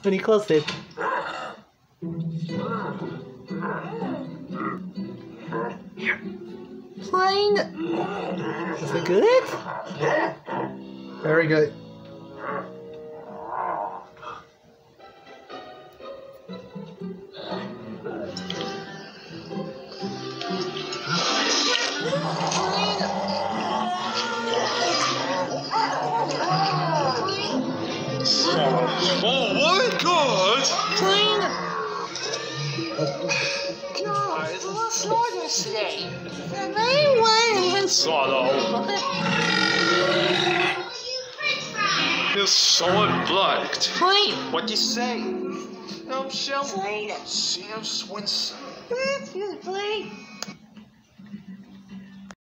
when you closed it. Plane. Is it good? Very good. Oh my God! Guys, let's go today. And I went. Swallow. You're so unblocked. Plane. What do you say? No, Shell. Plane. Sam Swinson. Plane.